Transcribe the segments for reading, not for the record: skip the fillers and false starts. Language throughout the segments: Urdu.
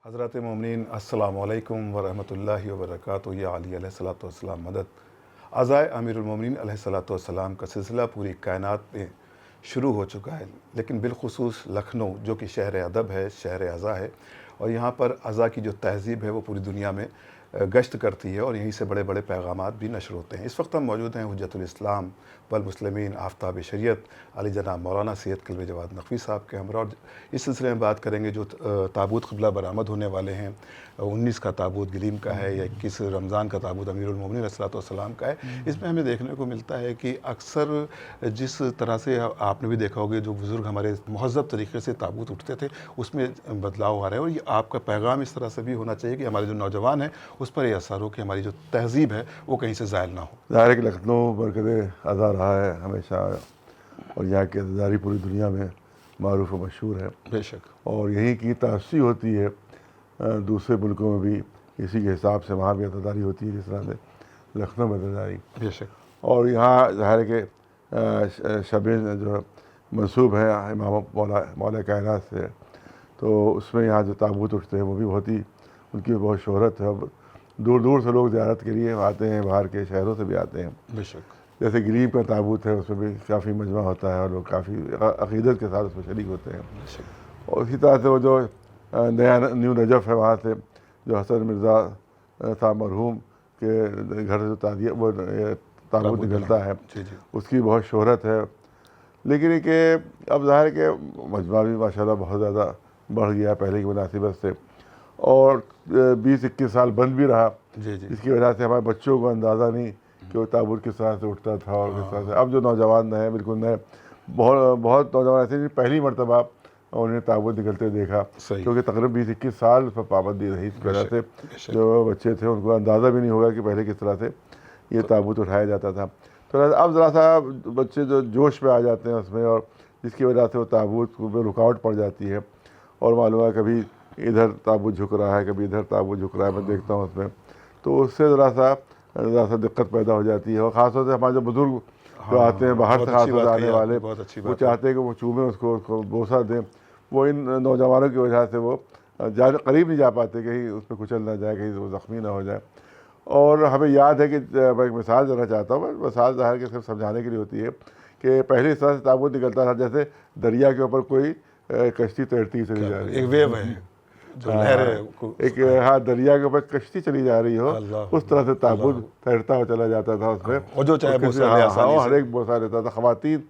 حضرات مومنین السلام علیکم ورحمۃ اللہ وبرکاتہ۔ یا علی علیہ الصلوۃ والسلام مدد۔ عزائے امیر المومنین علیہ الصلوۃ والسلام کا سلسلہ پوری کائنات میں شروع ہو چکا ہے، لیکن بالخصوص لکھنؤ جو کہ شہر ادب ہے، شہر عزا ہے، اور یہاں پر عزا کی جو تہذیب ہے وہ پوری دنیا میں گشت کرتی ہے اور یہیں سے بڑے بڑے پیغامات بھی نشر ہوتے ہیں۔ اس وقت ہم موجود ہیں حجت الاسلام والمسلمین آفتاب شریعت علی جناب مولانا سید کلب جواد نقوی صاحب کے ہمراہ، اور اس سلسلے میں بات کریں گے جو تابوت قبلہ برآمد ہونے والے ہیں۔ 19 کا تابوت گلیم کا ہے یا 21 رمضان کا تابوت امیر المومنین علیہ الصلوۃ والسلام کا ہے۔ اس میں ہمیں دیکھنے کو ملتا ہے کہ اکثر جس طرح سے آپ نے بھی دیکھا ہوگا جو بزرگ ہمارے مہذب طریقے سے تابوت اٹھتے تھے اس میں بدلاؤ آ رہا ہے، اور یہ آپ کا پیغام اس طرح سے بھی ہونا چاہیے کہ ہمارے جو نوجوان ہیں اس پر یہ اثر ہو کہ ہماری جو تہذیب ہے وہ کہیں سے زائل نہ ہو۔ ظاہر ہے کہ لکھنؤ مرکز عزا رہا ہے ہمیشہ، اور یہاں کی عزاداری پوری دنیا میں معروف و مشہور ہے، بے شک، اور یہیں کی تأسی ہوتی ہے۔ دوسرے ملکوں میں بھی اسی کے حساب سے وہاں بھی عزاداری ہوتی ہے جس طرح سے لکھنؤ میں عزاداری، بے شک، اور یہاں ظاہر ہے کہ شب جو منسوب ہیں امام مولا کائنات سے، تو اس میں یہاں جو تابوت اٹھتے ہیں وہ بھی بہت ہی ان کی بہت شہرت ہے۔ اب دور دور سے لوگ زیارت کے لیے آتے ہیں، باہر کے شہروں سے بھی آتے ہیں۔ بے شک، جیسے گلیم کا تابوت ہے، اس میں بھی کافی مجمع ہوتا ہے اور لوگ کافی عقیدت کے ساتھ اس میں شریک ہوتے ہیں۔ بے شک، اور اسی طرح سے وہ جو نیا نیو نجف ہے وہاں سے جو حسن مرزا تھا مرحوم کے گھر سے جو وہ تابوت نکلتا ہے، جی جی، اس کی بہت شہرت ہے۔ لیکن یہ کہ اب ظاہر ہے کہ مجمع بھی ماشاءاللہ بہت زیادہ بڑھ گیا پہلے کی مناسبت سے، اور 20-21 سال بند بھی رہا، جی جی، جس کی وجہ سے ہمارے بچوں کو اندازہ نہیں کہ وہ تابوت کس طرح سے اٹھتا تھا اور کس طرح سے۔ اب جو نوجوان نئے بالکل نئے بہت نوجوان ایسے پہلی مرتبہ انہوں نے تابوت نکلتے دیکھا، صحیح، کیونکہ تقریباً 20-21 سال پر پابندی رہی، اس وجہ سے بے شک، جو بچے تھے ان کو اندازہ بھی نہیں ہوگا کہ پہلے کس طرح سے یہ تابوت اٹھایا جاتا تھا۔ تو اب ذرا سا بچے جو جوش میں آ جاتے ہیں اس میں، اور جس کی وجہ سے وہ تابوت میں رکاوٹ پڑ جاتی ہے، اور معلوم ہے کبھی ادھر تابوت جھک رہا ہے کبھی ادھر تابوت جھک رہا ہے، میں دیکھتا ہوں اس میں، تو اس سے ذرا سا دقت پیدا ہو جاتی ہے۔ اور خاص طور سے ہمارے جو بزرگ جو آتے ہیں باہر سے، خاص طور سے آنے والے، وہ چاہتے ہیں کہ وہ چومیں اس کو بوسہ دیں، وہ ان نوجوانوں کی وجہ سے وہ قریب نہیں جا پاتے، کہیں اس پہ کچل نہ جائے، کہیں وہ زخمی نہ ہو جائے۔ اور ہمیں یاد ہے کہ میں ایک مثال دینا چاہتا ہوں، مثال ظاہر کہ صرف سمجھانے کے لیے ہوتی ہے کہ پہلے اس طرح سے تابوت نکلتا تھا جیسے دریا کے اوپر کوئی کشتی تیرتی چلی جا رہی ہے، ایک ویو ہے جو ہاں دریا کے اوپر کشتی چلی جا رہی ہو، اس طرح سے تابوت تیرتا ہوا چلا جاتا تھا اس میں، اور جو چاہے بوسہ لے آسانی سے، ہر ایک بوسہ لیتا تھا، خواتین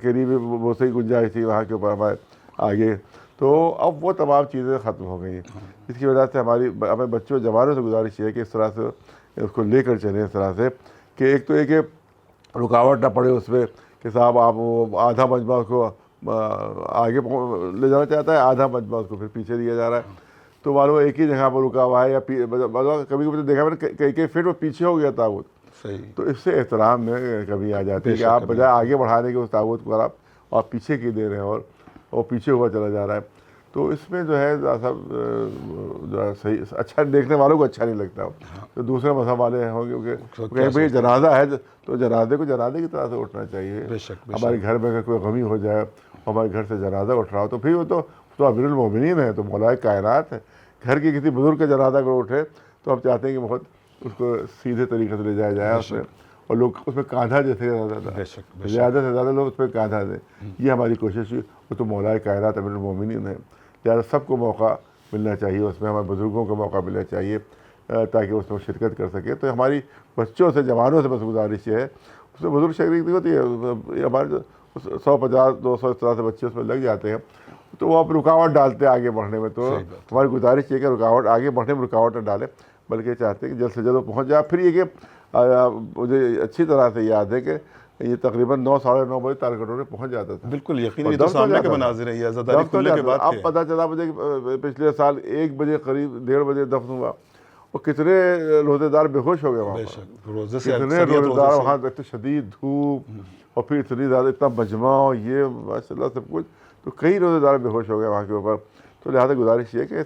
کے لیے بھی بوسے کی گنجائش تھی وہاں کے اوپر ہمارے آگے۔ تو اب وہ تمام چیزیں ختم ہو گئی ہیں، جس کی وجہ سے ہمیں بچوں جوانوں سے گزارش ہے کہ اس طرح سے اس کو لے کر چلیں، اس طرح سے کہ ایک تو یہ کہ رکاوٹ نہ پڑے اس میں کہ صاحب آپ وہ آدھا مجمع اس کو آگے لے جانا چاہتا ہے، آدھا مجمع اس کو پھر پیچھے دیا جا رہا ہے، تو معلوم ایک ہی جگہ پر رکا ہوا ہے، یا کبھی کبھی دیکھا میں نے کئی فٹ وہ پیچھے ہو گیا تابوت، صحیح، تو اس سے احترام میں کبھی آ جاتی ہے کہ آپ بجائے آگے بڑھانے کے اس تابوت کو آپ پیچھے کی دے رہے ہیں، اور وہ پیچھے ہوا چلا جا رہا ہے۔ تو اس میں جو ہے جو ہے صحیح اچھا دیکھنے والوں کو اچھا نہیں لگتا، تو دوسرے مذہب والے ہوں گے کہ بھائی جنازہ ہے تو جنازے کو جنازے کی طرح سے اٹھنا چاہیے۔ ہمارے گھر میں اگر کوئی غمی ہو جائے، ہمارے گھر سے جنازہ اٹھ رہا ہو تو پھر وہ تو امیر المومنین ہے، تو مولا کائنات ہے، گھر کی کسی بزرگ کا جنازہ اگر اٹھے تو ہم چاہتے ہیں کہ بہت اس کو سیدھے طریقے سے لے جایا جائے اس میں، اور لوگ اس میں کاندھا جیسے زیادہ سے زیادہ لوگ اس پہ کاندھا دیں، یہ ہماری کوشش ہے۔ وہ تو مولا کائنات امیر المومنین ہے، لہٰذا سب کو موقع ملنا چاہیے، اس میں ہمارے بزرگوں کو موقع ملنا چاہیے تاکہ اس میں شرکت کر سکے۔ تو ہماری بچوں سے جوانوں سے بس گزارش ہے، اس میں بزرگ شریک نہیں ہوتی ہے، ہمارے جو 150-200 اس طرح سے بچے اس میں لگ جاتے ہیں، تو وہ اب رکاوٹ ڈالتے ہیں آگے بڑھنے میں۔ تو ہماری گزارش یہ کہ آگے بڑھنے میں رکاوٹ نہ ڈالیں، بلکہ چاہتے ہیں کہ جلد سے جلد وہ پہنچ جائے۔ پھر یہ کہ مجھے اچھی طرح سے یاد ہے کہ یہ تقریباً 9-9:30 بجے تارکٹور میں پہنچ جاتا تھا، بالکل یقینی، یہ تو سامنے کے مناظر ہیں، یہ عزاداری کھلنے کے بعد اب پتہ چلا مجھے کہ پچھلے سال 1 بجے قریب 1:30 بجے دفن ہوا، اور کتنے روزے دار بے ہوش ہو گئے وہاں پر، کتنے روزے دار وہاں، اتنی شدید دھوپ اور پھر اتنی زیادہ اتنا مجمع، یہ ماشاء اللہ سب کچھ، تو کئی روزے دار بے ہوش ہو گئے وہاں کے اوپر۔ تو لہٰذا گزارش یہ کہ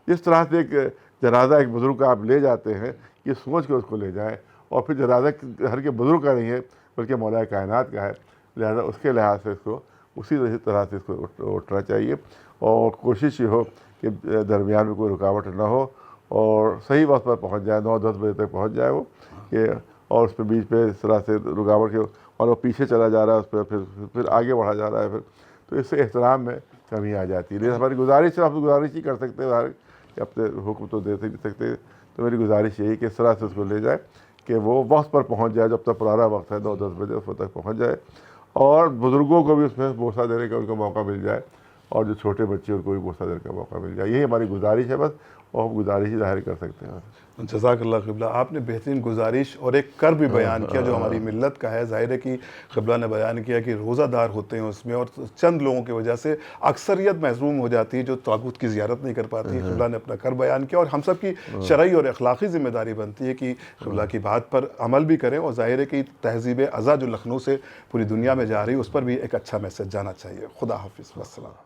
جس طرح سے ایک جنازہ ایک بزرگ کا آپ لے جاتے ہیں، یہ سوچ کے اس کو لے جائیں، اور پھر جنازہ گھر کے بزرگ کا نہیں ہے بلکہ مولا کائنات کا ہے، لہذا اس کے لحاظ سے اس کو اسی طرح سے اس کو اٹھنا چاہیے، اور کوشش یہ ہو کہ درمیان میں کوئی رکاوٹ نہ ہو اور صحیح وقت پر پہنچ جائے, 9-10 بجے تک پہنچ جائے وہ, کہ اور اس پہ بیچ پہ اس طرح سے رکاوٹ کے اور وہ پیچھے چلا جا رہا ہے اس پہ, پھر آگے بڑھا جا رہا ہے, پھر تو اس سے احترام میں کمی آ جاتی ہے. لیکن ہماری گزارش ہے, آپ گزارش ہی کر سکتے ہیں, کہ اپنے حکم تو دے نہیں سکتے, تو میری گزارش یہی کہ اس طرح سے اس کو لے جائے کہ وہ وقت پر پہنچ جائے, جب تک پرانا وقت ہے 9-10 بجے اس وقت تک پہنچ جائے, اور بزرگوں کو بھی اس میں بوسہ دینے کا ان کو موقع مل جائے, اور جو چھوٹے بچے ان کو بھی بوسہ دینے کا موقع مل جائے. یہی ہماری گزارش ہے بس, اور ہم گزارش ہی ظاہر کر سکتے ہیں. جزاک اللہ قبلہ, آپ نے بہترین گزارش اور ایک کر بھی بیان کیا جو ہماری ملت کا ہے. ظاہر ہے کہ قبلہ نے بیان کیا کہ روزہ دار ہوتے ہیں اس میں, اور چند لوگوں کی وجہ سے اکثریت محروم ہو جاتی ہے جو طاغوت کی زیارت نہیں کر پاتی. قبلہ نے اپنا کر بیان کیا, اور ہم سب کی شرعی اور اخلاقی ذمہ داری بنتی ہے کہ قبلہ کی بات پر عمل بھی کریں, اور ظاہر ہے کہ تہذیب ازاں جو لکھنؤ سے پوری دنیا میں جا رہی ہے اس پر بھی ایک اچھا میسج جانا چاہیے. خدا حافظ, والسلام.